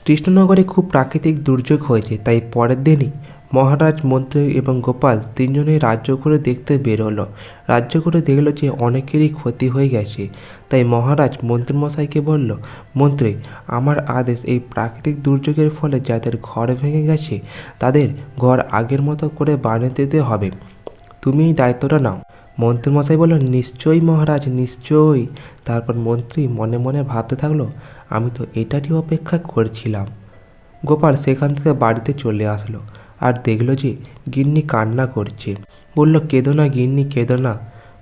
কৃষ্ণনগরে খুব প্রাকৃতিক দুর্যোগ হয়েছে, তাই পরের দিনই মহারাজ, মন্ত্রী এবং গোপাল তিনজনেই রাজ্য ঘুরে দেখতে বের হলো। রাজ্য ঘুরে দেখলো যে অনেকেরই ক্ষতি হয়ে গেছে। তাই মহারাজ মন্ত্রীমশাইকে বলল, মন্ত্রী, আমার আদেশ, এই প্রাকৃতিক দুর্যোগের ফলে যাদের ঘর ভেঙে গেছে তাদের ঘর আগের মতো করে বানিয়ে দিতে হবে। তুমি এই দায়িত্বটা নাও। মন্ত্রীমশাই বলল, নিশ্চয়ই মহারাজ, নিশ্চয়ই। তারপর মন্ত্রী মনে মনে ভাবতে থাকলো, আমি তো এটারই অপেক্ষা করছিলাম। গোপাল সেখান থেকে বাড়িতে চলে আসলো আর দেখলো যে গিন্নি কান্না করছে। বলল, কেঁদো না গিন্নি, কেঁদো না।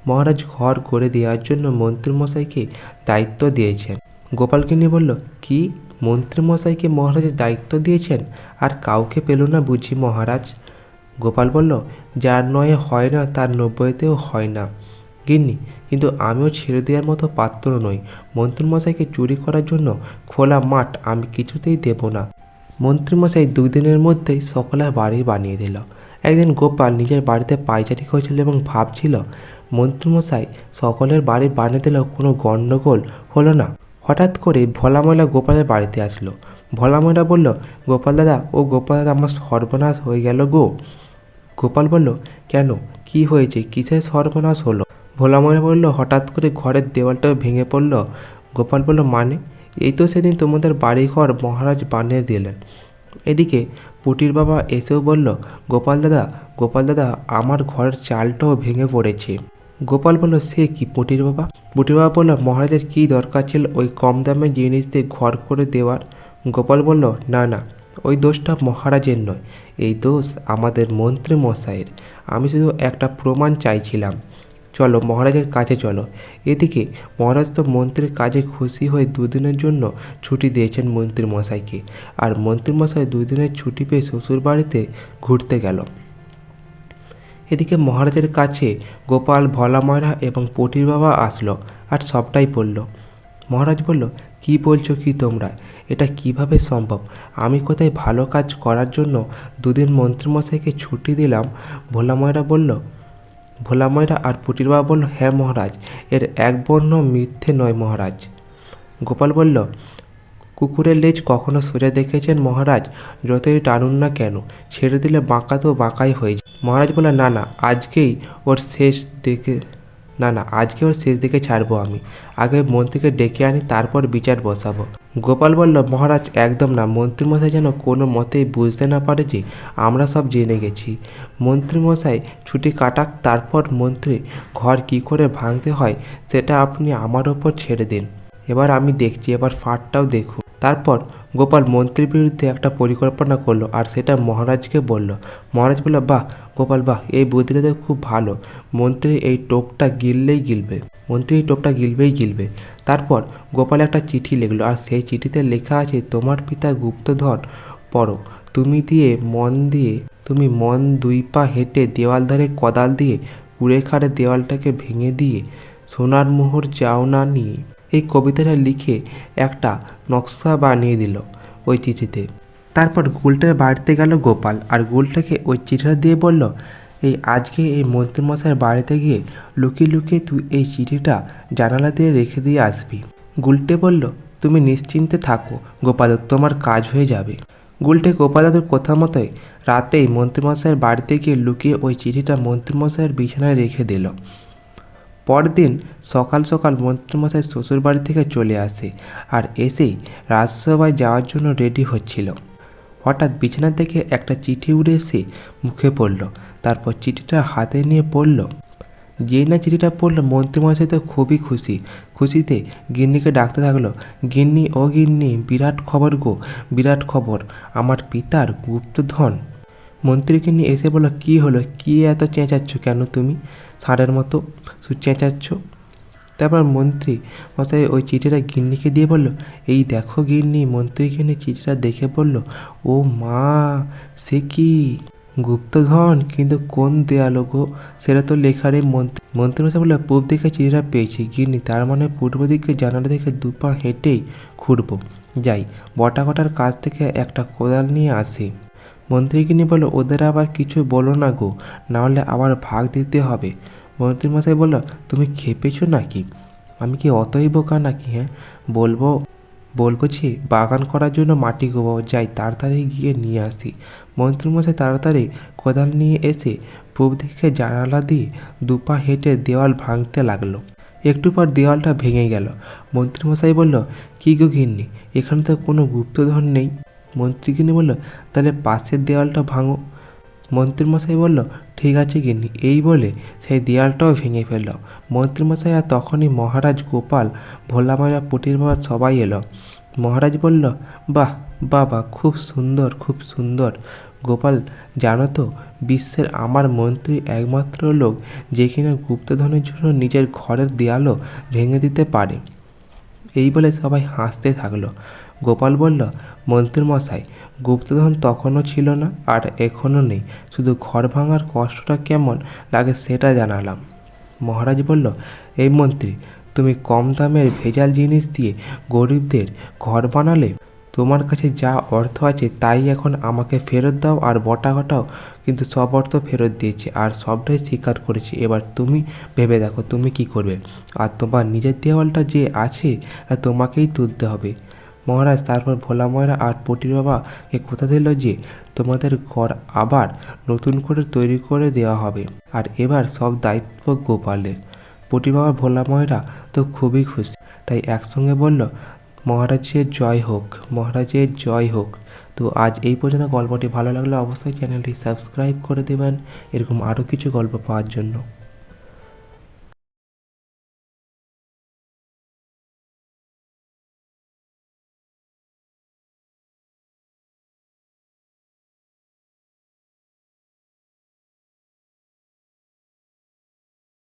মহারাজ ঘর করে দেওয়ার জন্য মন্ত্রীমশাইকে দায়িত্ব দিয়েছেন। গোপাল গিন্নি বলল, কি, মন্ত্রীমশাইকে মহারাজের দায়িত্ব দিয়েছেন আর কাউকে পেল না বুঝি মহারাজ? গোপাল বলল, যার নয়ে হয় না তার 90তেও হয় না গিন্নি, কিন্তু আমিও ছেড়ে দেওয়ার মতো পাত্র নই। মন্ত্রীমশাইকে চুরি করার জন্য খোলা মাঠ আমি কিছুতেই দেব না। মন্ত্রীমশাই 2 দিনের মধ্যেই সকলের বাড়ি বানিয়ে দিল। একদিন গোপাল নিজের বাড়িতে পায়চারি করেছিল এবং ভাবছিল, মন্ত্রীমশাই সকলের বাড়ি বানিয়ে দিলেও কোনো গণ্ডগোল হলো না। হঠাৎ করে ভোলা ময়লা গোপালের বাড়িতে আসলো। ভোলা ময়লা বলল, গোপাল দাদা, ও গোপাল দাদা, আমার সর্বনাশ হয়ে গেল গো। গোপাল বলল, কেন, কি হয়েছে, কিসের সর্বনাশ হলো? ভোলা ময়লা বলল, হঠাৎ করে ঘরের দেওয়ালটা ভেঙে পড়ল। গোপাল বলল, মানে? এই তো সেদিন তোমাদের বাড়িঘর মহারাজ বানিয়ে দিলেন। এদিকে পুটির বাবা এসেও বলল, গোপাল দাদা, গোপাল দাদা, আমার ঘরের চালটাও ভেঙে পড়েছে। গোপাল বলল, সে কি পুটির বাবা? পুটির বাবা বলল, মহারাজের কী দরকার ছিল ওই কম দামে জিনিস দিয়ে ঘর করে দেওয়ার? গোপাল বলল, না না, ওই দোষটা মহারাজের নয়, এই দোষ আমাদের মন্ত্রী মশাইয়ের। আমি শুধু একটা প্রমাণ চাইছিলাম। চলো মহারাজের কাছে চলো। এদিকে মহারাজ তো মন্ত্রীর কাজে খুশি হয়ে 2 দিনের জন্য ছুটি দিয়েছেন মন্ত্রী মশাইকে, আর মন্ত্রী মশাই 2 দিনের ছুটি পেয়ে শ্বশুর বাড়িতে ঘুরতে গেল। এদিকে মহারাজের কাছে গোপাল, ভোলা ময়রা এবং পুটির বাবা আসলো আর সবটাই বলল। মহারাজ বলল, কি বলছো কি তোমরা? এটা কিভাবে সম্ভব? আমি কোথায় ভালো কাজ করার জন্য 2 দিন মন্ত্রীমশাইকে ছুটি দিলাম? ভোলা ময়রা বলল। ভোলা ময়রা আর পুটির বাবা বলল, হ্যাঁ মহারাজ, এর এক বর্ণ মিথ্যে নয় মহারাজ। গোপাল বলল, কুকুরের লেজ কখনো সোজা দেখেছেন মহারাজ? যতই টানুন না কেন, ছেড়ে দিলে বাঁকা তো বাঁকাই হয়ে যায়। মহারাজ বলল, না না, আজকেই ওর শেষ দেখে ছাড়বো আমি। আগে মন্ত্রীকে ডেকে আনি, তারপর বিচার বসাবো। গোপাল বলল, মহারাজ একদম না, মন্ত্রীমশাই যেন কোনো মতেই বুঝতে না পারে যে আমরা সব জেনে গেছি। মন্ত্রীমশাই ছুটি কাটাক, তারপর মন্ত্রী ঘর কি করে ভাঙতে হয় সেটা আপনি আমার ওপর ছেড়ে দিন। এবার আমি দেখছি, এবার ফাটটাও দেখুন। তারপর গোপাল মন্ত্রীর বিরুদ্ধে একটা পরিকল্পনা করলো আর সেটা মহারাজকে বলল। মহারাজ বলল, বাহ গোপাল, বাহ, এই বুদ্ধিটা তো খুব ভালো। মন্ত্রী এই টোপটা গিলবেই গিলবে। তারপর গোপাল একটা চিঠি লিখলো আর সেই চিঠিতে লেখা আছে, তোমার পিতা গুপ্তধন, পড়ো। তুমি মন 2 পা হেঁটে দেওয়াল ধারে কোদাল দিয়ে কুড়েখাড়ে দেওয়ালটাকে ভেঙে দিয়ে সোনার মোহর চাও না নিয়ে। এই কবিতাটা লিখে একটা নকশা বানিয়ে দিল ওই চিঠিতে। তারপর গুলটার বাড়িতে গেল গোপাল আর গুলটাকে ওই চিঠিটা দিয়ে বলল, আজকে এই মন্ত্রীমশাইয়ের বাড়িতে গিয়ে লুকিয়ে লুকিয়ে তুই এই চিঠিটা জানালা দিয়ে রেখে দিয়ে আসবি। গুলটে বলল, তুমি নিশ্চিন্তে থাকো গোপাল, তোমার কাজ হয়ে যাবে। গুলটে গোপাল দাদুর কথা মতোই রাতেই মন্ত্রীমশাইয়ের বাড়িতে গিয়ে লুকিয়ে ওই চিঠিটা মন্ত্রীমশাইয়ের বিছানায় রেখে দিল। পরদিন সকাল সকাল মন্ত্রীমশাই শ্বশুর বাড়ি থেকে চলে আসে আর এসেই রাজসভায় যাওয়ার জন্য রেডি হচ্ছিল। হঠাৎ বিছানা থেকে একটা চিঠি উড়ে এসে মুখে পড়ল। তারপর চিঠিটা হাতে নিয়ে পড়ল। যেই না চিঠিটা পড়ল, মন্ত্রীমশাই তো খুবই খুশিতে গিন্নিকে ডাকতে থাকলো, গিন্নি, ও গিন্নি, বিরাট খবর গো, বিরাট খবর, আমার পিতার গুপ্তধন। মন্ত্রী গিন্নি এসে বলল, কী হলো, কী এত চেঁচাচ্ছ কেন তুমি? ষাঁড়ের মতো চেঁচাচ্ছ। তারপর মন্ত্রী মশাই ওই চিঠিটা গিন্নিকে দিয়ে বলল, এই দেখো গিন্নি। মন্ত্রী গিন্নি চিঠিটা দেখে বলল, ও মা, সে কি গুপ্তধন? কিন্তু কোন দেয়ালো গো, সেটা তো লেখা নেই। মন্ত্রীমশাই বলল, পূব দিকে চিঠিটা পেয়েছি গিন্নি, তার মানে পূর্ব দিকে জানালা থেকে 2 পা হেঁটেই ঘুরবো। যাই বটা কটার কাছ থেকে একটা কোদাল নিয়ে আসি। মন্ত্রীগিনি বলল, ওদের আবার কিছু বলো না গো, নাহলে আবার ভাগ দিতে হবে। মন্ত্রীমশাই বলল, তুমি খেপেছো নাকি? আমি কি অতই বোকা নাকি? হ্যাঁ, বলবো বলবো যে বাগান করার জন্য মাটি কোপাবো, যাই তাড়াতাড়ি গিয়ে নিয়ে আসি। মন্ত্রীমশাই তাড়াতাড়ি কোদাল নিয়ে এসে পূব দিকে জানালা দিয়ে দুপা হেঁটে দেওয়াল ভাঙতে লাগলো। একটু পর দেওয়ালটা ভেঙে গেল। মন্ত্রীমশাই বলল, কি গো গিন্নি, এখানে তো কোনো গুপ্তধন নেই। মন্ত্রীগিন্নি বলল, তাহলে পাশের দেওয়ালটা ভাঙো। মন্ত্রীমশাই বলল, ঠিক আছে গিন্নি। এই বলে সেই দেয়ালটাও ভেঙে ফেলল। মন্ত্রীমশাই আর তখনই মহারাজ, গোপাল, ভোলা মায়া, পুটির বাবা সবাই এলো। মহারাজ বলল, বাহ বাবা, খুব সুন্দর, খুব সুন্দর। গোপাল, জানো তো, বিশ্বের আমার মন্ত্রী একমাত্র লোক যে কিনা গুপ্তধনের জন্য নিজের ঘরের দেয়ালও ভেঙে দিতে পারে। এই বলে সবাই হাসতে থাকলো। গোপাল বলল, মন্ত্রীমশাই, গুপ্তধন তখনও ছিল না আর এখনও নেই, শুধু ঘর ভাঙার কষ্টটা কেমন লাগে সেটা জানালাম। মহারাজ বলল, এই মন্ত্রী, তুমি কম দামের ভেজাল জিনিস দিয়ে গরিবদের ঘর বানালে। তোমার কাছে যা অর্থ আছে তাই এখন আমাকে ফেরত দাও। আর বটাঘটাও কিন্তু সব অর্থ ফেরত দিয়েছে আর সবটাই স্বীকার করেছে। এবার তুমি ভেবে দেখো তুমি কি করবে। আর তোমার নিজের দেওয়ালটা যে আছে তোমাকেই তুলতে হবে। মহারাজ তারপর ভোলা ময়রা আর পটির বাবাকে কথা দিল যে তোমাদের ঘর আবার নতুন করে তৈরি করে দেওয়া হবে। আর এবার সব দায়িত্ব গোপালের। পটি বাবা, ভোলা ময়রা তো খুবই খুশি, তাই একসঙ্গে বলল, মহারাজের জয় হোক, মহারাজের জয় হোক। তো আজ এই পর্যন্ত। গল্পটি ভালো লাগলে অবশ্যই চ্যানেলটি সাবস্ক্রাইব করে দেবেন এরকম আরও কিছু গল্প পাওয়ার জন্য।